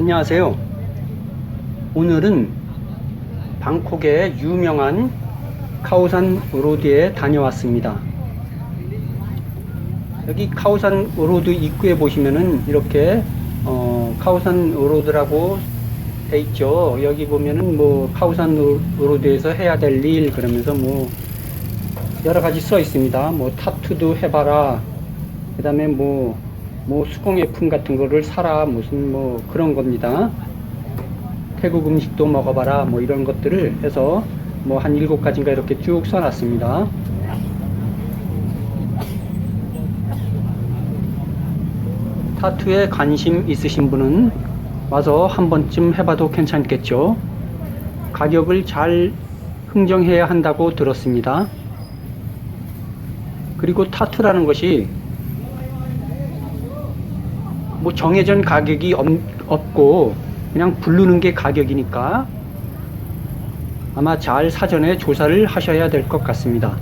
안녕하세요. 오늘은 방콕의 유명한 카오산 로드에 다녀왔습니다. 여기 카오산 로드 입구에 보시면은 이렇게 카오산 로드라고 돼 있죠. 여기 보면은 뭐 카오산 로드에서 해야 될 일 그러면서 뭐 여러 가지 써 있습니다. 뭐 타투도 해봐라. 그 다음에 뭐 수공예품 같은 거를 사라. 무슨 뭐 그런 겁니다. 태국 음식도 먹어봐라. 뭐 이런 것들을 해서 뭐 한 7가지인가 이렇게 쭉 써놨습니다. 타투에 관심 있으신 분은 와서 한 번쯤 해봐도 괜찮겠죠. 가격을 잘 흥정해야 한다고 들었습니다. 그리고 타투라는 것이 뭐 정해진 가격이 없고 그냥 부르는 게 가격이니까 아마 잘 사전에 조사를 하셔야 될 것 같습니다.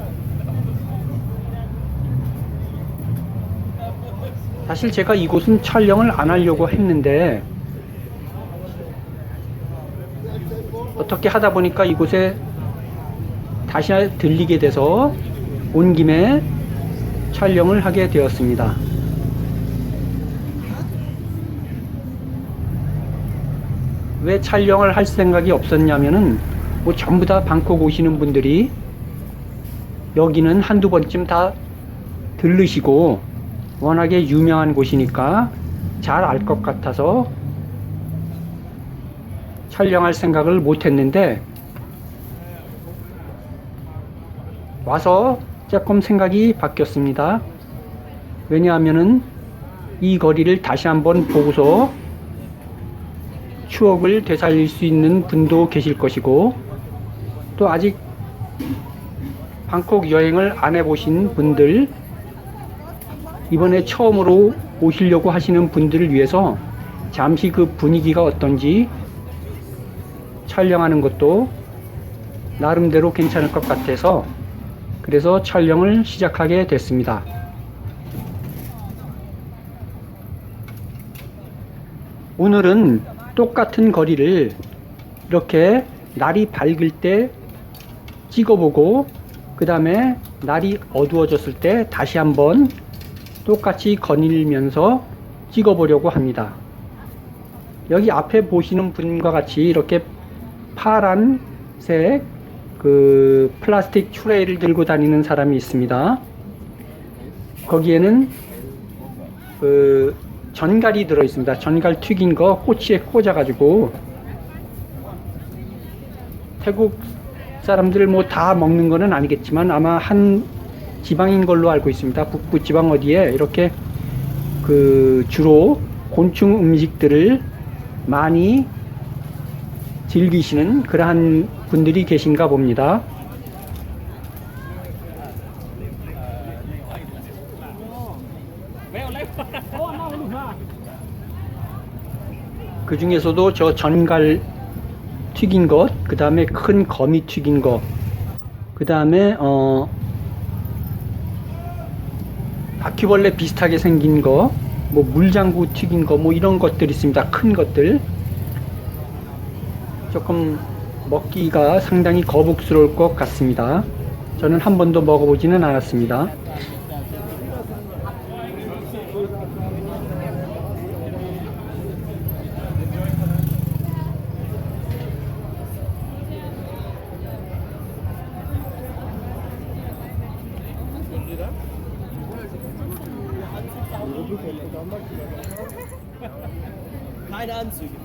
사실 제가 이곳은 촬영을 안 하려고 했는데 어떻게 하다 보니까 이곳에 다시 들리게 돼서 온 김에 촬영을 하게 되었습니다. 왜 촬영을 할 생각이 없었냐면은 뭐 전부 다 방콕 오시는 분들이 여기는 한두 번쯤 다 들르시고 워낙에 유명한 곳이니까 잘 알 것 같아서 촬영할 생각을 못 했는데 와서 조금 생각이 바뀌었습니다. 왜냐하면은 이 거리를 다시 한번 보고서 추억을 되살릴 수 있는 분도 계실 것이고 또 아직 방콕 여행을 안 해보신 분들, 이번에 처음으로 오시려고 하시는 분들을 위해서 잠시 그 분위기가 어떤지 촬영하는 것도 나름대로 괜찮을 것 같아서 그래서 촬영을 시작하게 됐습니다. 오늘은 똑같은 거리를 이렇게 날이 밝을 때 찍어보고 그 다음에 날이 어두워졌을 때 다시 한번 똑같이 거닐면서 찍어보려고 합니다. 여기 앞에 보시는 분과 같이 이렇게 파란색 그 플라스틱 트레이를 들고 다니는 사람이 있습니다. 거기에는 그 전갈이 들어 있습니다. 전갈 튀긴 거 꼬치에 꽂아 가지고 태국 사람들 뭐 다 먹는 거는 아니겠지만 아마 한 지방인 걸로 알고 있습니다. 북부 지방 어디에 이렇게 그 주로 곤충 음식들을 많이 즐기시는 그러한 분들이 계신가 봅니다. 그 중에서도 저 전갈 튀긴 것, 그 다음에 큰 거미 튀긴 것, 그 다음에 바퀴벌레 비슷하게 생긴 거, 뭐 물장구 튀긴 거, 뭐 이런 것들이 있습니다. 큰 것들. 조금 먹기가 상당히 거북스러울 것 같습니다. 저는 한 번도 먹어보지는 않았습니다. Keine Anzüge.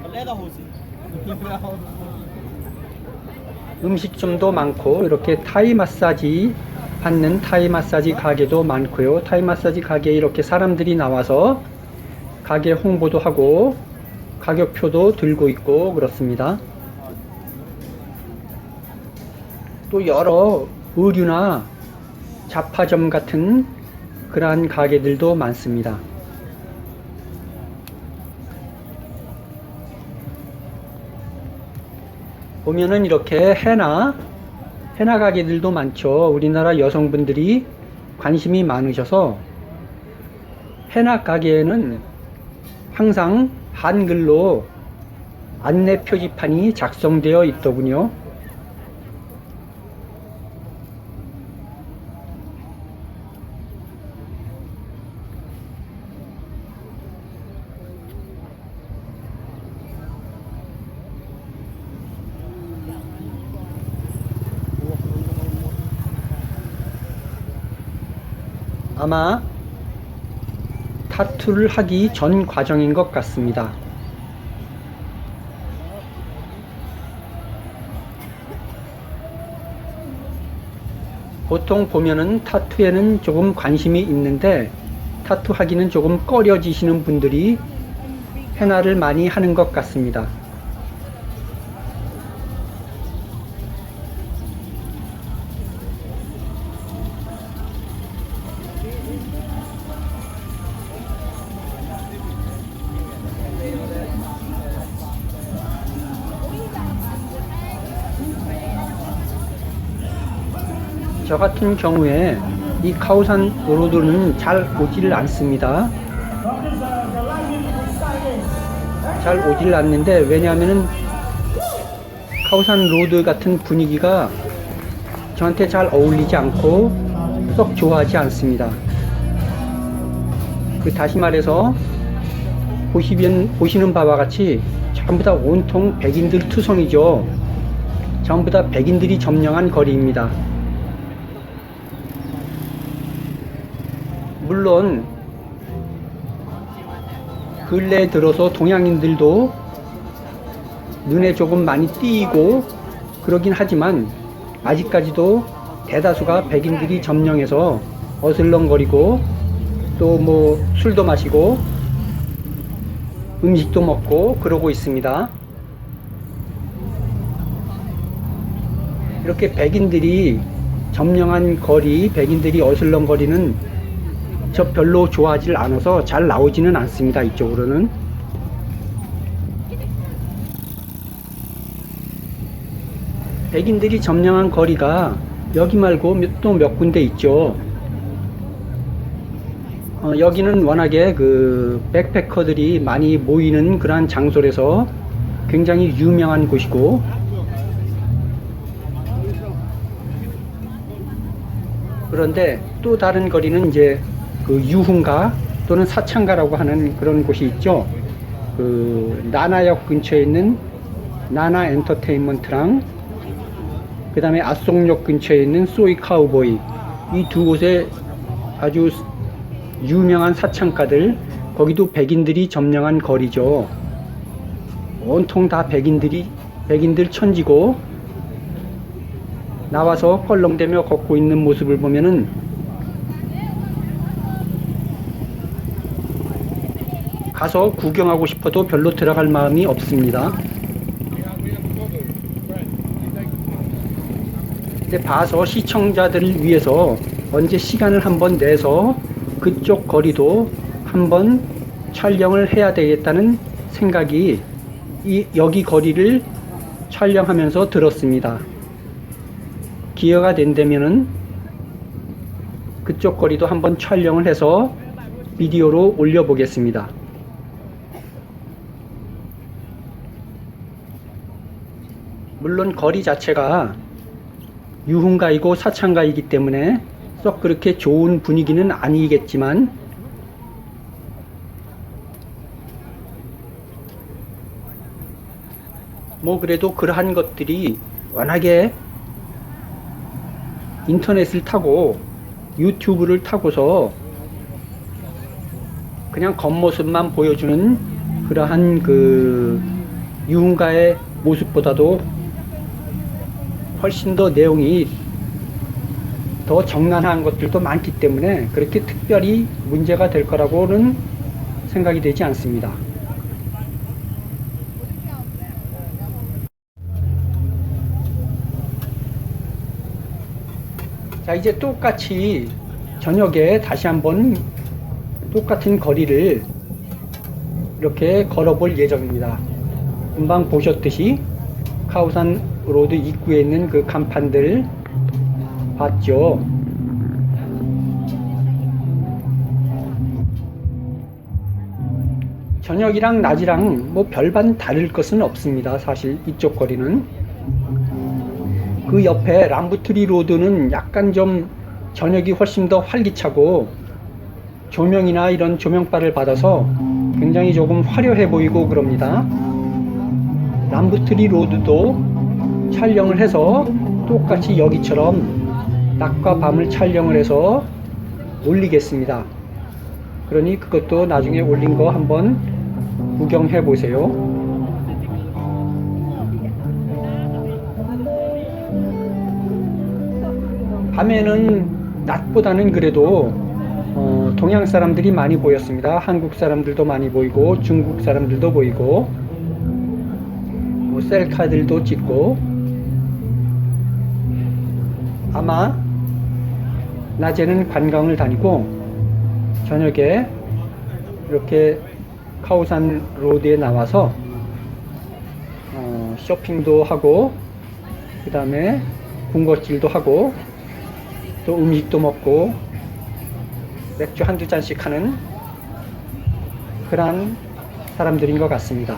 Und Lederhose. 음식점도 많고 이렇게 타이 마사지 받는 타이 마사지 가게도 많고요. 타이 마사지 가게에 이렇게 사람들이 나와서 가게 홍보도 하고 가격표도 들고 있고 그렇습니다. 또 여러 의류나 잡화점 같은 그러한 가게들도 많습니다. 보면은 이렇게 헤나 가게들도 많죠. 우리나라 여성분들이 관심이 많으셔서 헤나 가게에는 항상 한글로 안내 표지판이 작성되어 있더군요. 아마 타투를 하기 전 과정인 것 같습니다. 보통 보면은 타투에는 조금 관심이 있는데 타투 하기는 조금 꺼려지시는 분들이 hen나를 많이 하는 것 같습니다. 저 같은 경우에 이 카오산 로드는 잘 오질 않습니다. 잘 오질 않는데, 왜냐하면은 카오산 로드 같은 분위기가 저한테 잘 어울리지 않고 썩 좋아하지 않습니다. 다시 말해서 보시는 바와 같이 전부 다 온통 백인들 투성이죠. 전부 다 백인들이 점령한 거리입니다. 물론 근래에 들어서 동양인들도 눈에 조금 많이 띄고 그러긴 하지만 아직까지도 대다수가 백인들이 점령해서 어슬렁거리고 또 뭐 술도 마시고 음식도 먹고 그러고 있습니다. 이렇게 백인들이 점령한 거리, 백인들이 어슬렁거리는 저 별로 좋아하지 않아서 잘 나오지는 않습니다. 이쪽으로는. 백인들이 점령한 거리가 여기 말고 또 몇 군데 있죠. 여기는 워낙에 그 백패커들이 많이 모이는 그러한 장소라서 굉장히 유명한 곳이고, 그런데 또 다른 거리는 이제 그 유흥가 또는 사창가라고 하는 그런 곳이 있죠. 그 나나역 근처에 있는 나나 엔터테인먼트랑 그 다음에 아송역 근처에 있는 소이 카우보이, 이 두 곳에 아주 유명한 사창가들, 거기도 백인들이 점령한 거리죠. 온통 다 백인들 천지고, 나와서 껄렁대며 걷고 있는 모습을 보면은 가서 구경하고 싶어도 별로 들어갈 마음이 없습니다. 근데 봐서 시청자들을 위해서 언제 시간을 한번 내서 그쪽 거리도 한번 촬영을 해야 되겠다는 생각이 여기 거리를 촬영하면서 들었습니다. 기회가 된다면은 그쪽 거리도 한번 촬영을 해서 비디오로 올려보겠습니다. 물론 거리 자체가 유흥가이고 사창가이기 때문에 썩 그렇게 좋은 분위기는 아니겠지만, 뭐 그래도 그러한 것들이 워낙에 인터넷을 타고 유튜브를 타고서 그냥 겉모습만 보여주는 그러한 그 유흥가의 모습보다도 훨씬 더 내용이 더 정난한 것들도 많기 때문에 그렇게 특별히 문제가 될 거라고는 생각이 되지 않습니다. 자, 이제 똑같이 저녁에 다시 한번 똑같은 거리를 이렇게 걸어볼 예정입니다. 금방 보셨듯이 카오산 로드 입구에 있는 그 간판들 봤죠? 저녁이랑 낮이랑 뭐 별반 다를 것은 없습니다. 사실 이쪽 거리는. 그 옆에 람부트리 로드는 약간 좀 저녁이 훨씬 더 활기차고 조명이나 이런 조명바를 받아서 굉장히 조금 화려해 보이고 그럽니다. 람부트리 로드도 촬영을 해서 똑같이 여기처럼 낮과 밤을 촬영을 해서 올리겠습니다. 그러니 그것도 나중에 올린 거 한번 구경해 보세요. 밤에는 낮보다는 그래도 동양 사람들이 많이 보였습니다. 한국 사람들도 많이 보이고 중국 사람들도 보이고 뭐 셀카들도 찍고 아마 낮에는 관광을 다니고 저녁에 이렇게 카오산 로드에 나와서 쇼핑도 하고 그 다음에 군것질도 하고 또 음식도 먹고 맥주 한두 잔씩 하는 그런 사람들인 것 같습니다.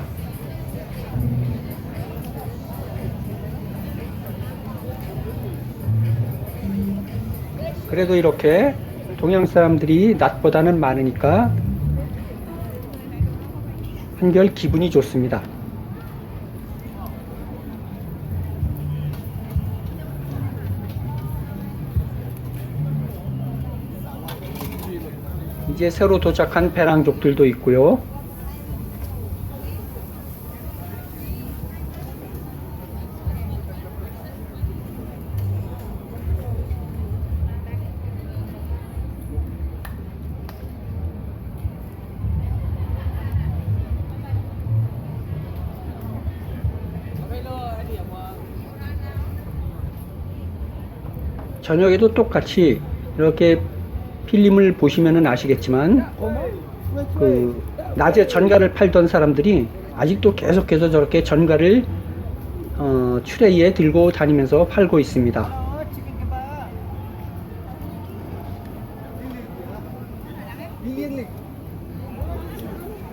그래도 이렇게 동양 사람들이 낮보다는 많으니까 한결 기분이 좋습니다. 이제 새로 도착한 배낭족들도 있고요. 저녁에도 똑같이 이렇게 필름을 보시면은 아시겠지만 그 낮에 전갈을 팔던 사람들이 아직도 계속해서 저렇게 전갈을 트레이에 들고 다니면서 팔고 있습니다.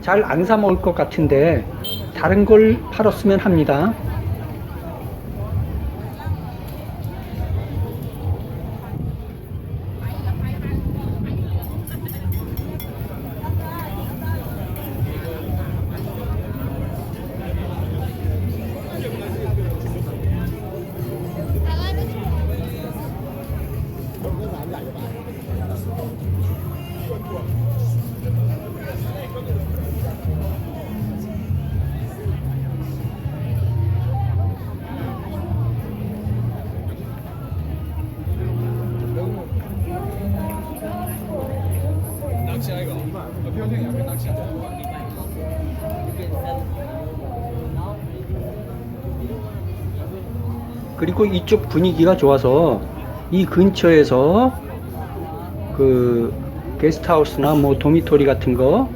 잘 안 사 먹을 것 같은데 다른 걸 팔았으면 합니다. 그리고 이쪽 분위기가 좋아서 이 근처에서 그 게스트하우스나 뭐 도미토리 같은 거,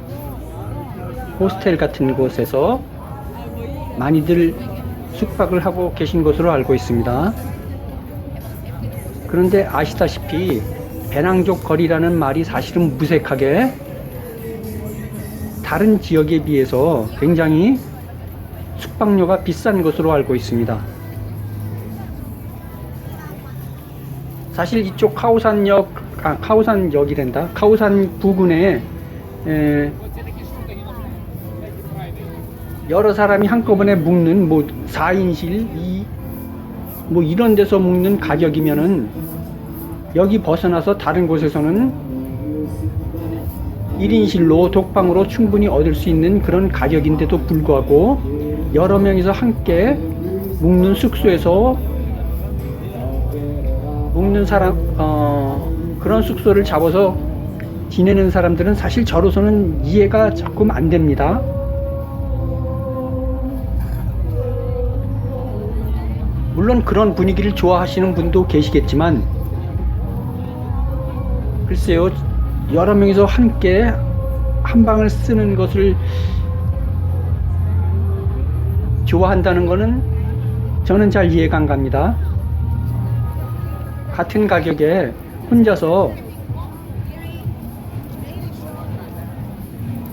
호스텔 같은 곳에서 많이들 숙박을 하고 계신 것으로 알고 있습니다. 그런데 아시다시피 배낭족 거리라는 말이 사실은 무색하게 다른 지역에 비해서 굉장히 숙박료가 비싼 것으로 알고 있습니다. 사실 이쪽 카오산역이란다. 카오산 부근에 여러 사람이 한꺼번에 묵는 뭐 4인실 뭐 이런 데서 묵는 가격이면은 여기 벗어나서 다른 곳에서는 1인실로 독방으로 충분히 얻을 수 있는 그런 가격인데도 불구하고 여러 명이서 함께 묵는 숙소에서 묵는 사람 그런 숙소를 잡아서 지내는 사람들은 사실 저로서는 이해가 조금 안 됩니다. 물론 그런 분위기를 좋아하시는 분도 계시겠지만 글쎄요, 여러 명이서 함께 한 방을 쓰는 것을 좋아한다는 것은 저는 잘 이해가 안 갑니다. 같은 가격에 혼자서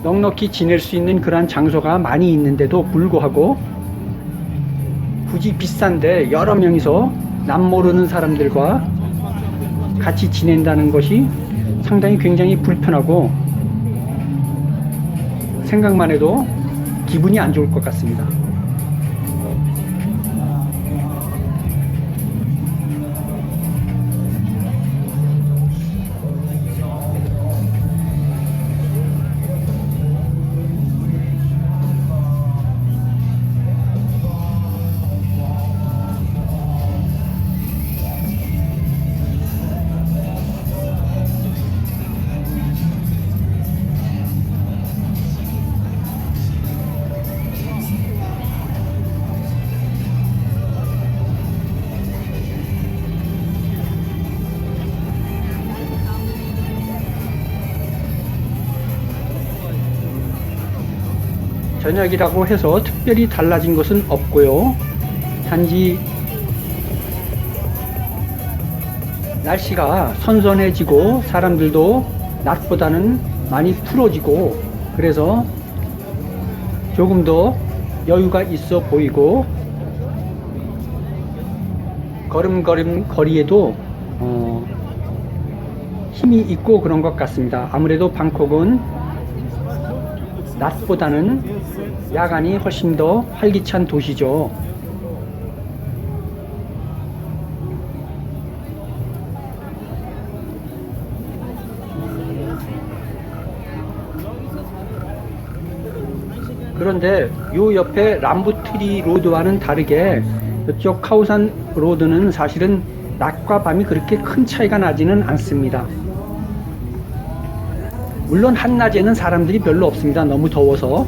넉넉히 지낼 수 있는 그러한 장소가 많이 있는데도 불구하고 굳이 비싼데 여러 명이서 남 모르는 사람들과 같이 지낸다는 것이 상당히 굉장히 불편하고 생각만 해도 기분이 안 좋을 것 같습니다. 저녁이라고 해서 특별히 달라진 것은 없고요. 단지 날씨가 선선해지고 사람들도 낮보다는 많이 풀어지고 그래서 조금 더 여유가 있어 보이고 걸음걸음 거리에도 힘이 있고 그런 것 같습니다. 아무래도 방콕은 낮보다는 야간이 훨씬 더 활기찬 도시죠. 그런데 요 옆에 람부트리 로드와는 다르게 이쪽 카오산 로드는 사실은 낮과 밤이 그렇게 큰 차이가 나지는 않습니다. 물론 한낮에는 사람들이 별로 없습니다. 너무 더워서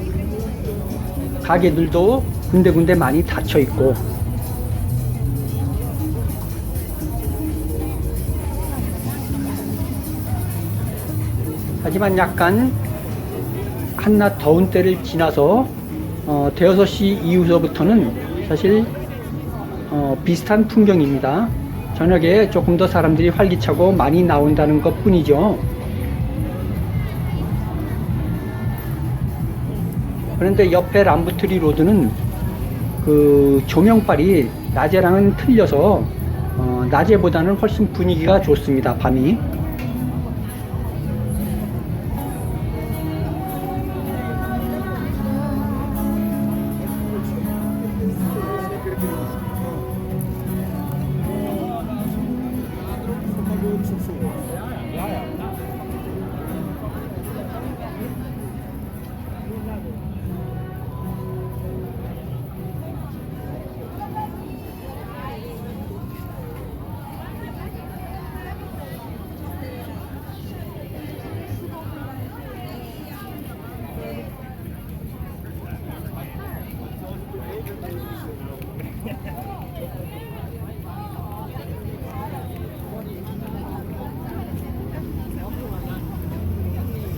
가게들도 군데군데 많이 닫혀 있고 하지만 약간 한낮 더운 때를 지나서 대여섯 시 이후서부터는 사실 비슷한 풍경입니다. 저녁에 조금 더 사람들이 활기차고 많이 나온다는 것 뿐이죠. 그런데 옆에 람부트리 로드는 그 조명빨이 낮에랑은 틀려서 낮에보다는 훨씬 분위기가 좋습니다. 밤이.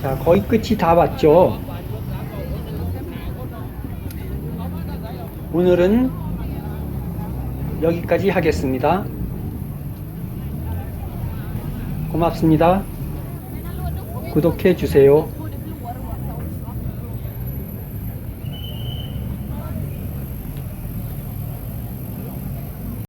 자, 거의 끝이 다 왔죠. 오늘은 여기까지 하겠습니다. 고맙습니다. 구독해 주세요.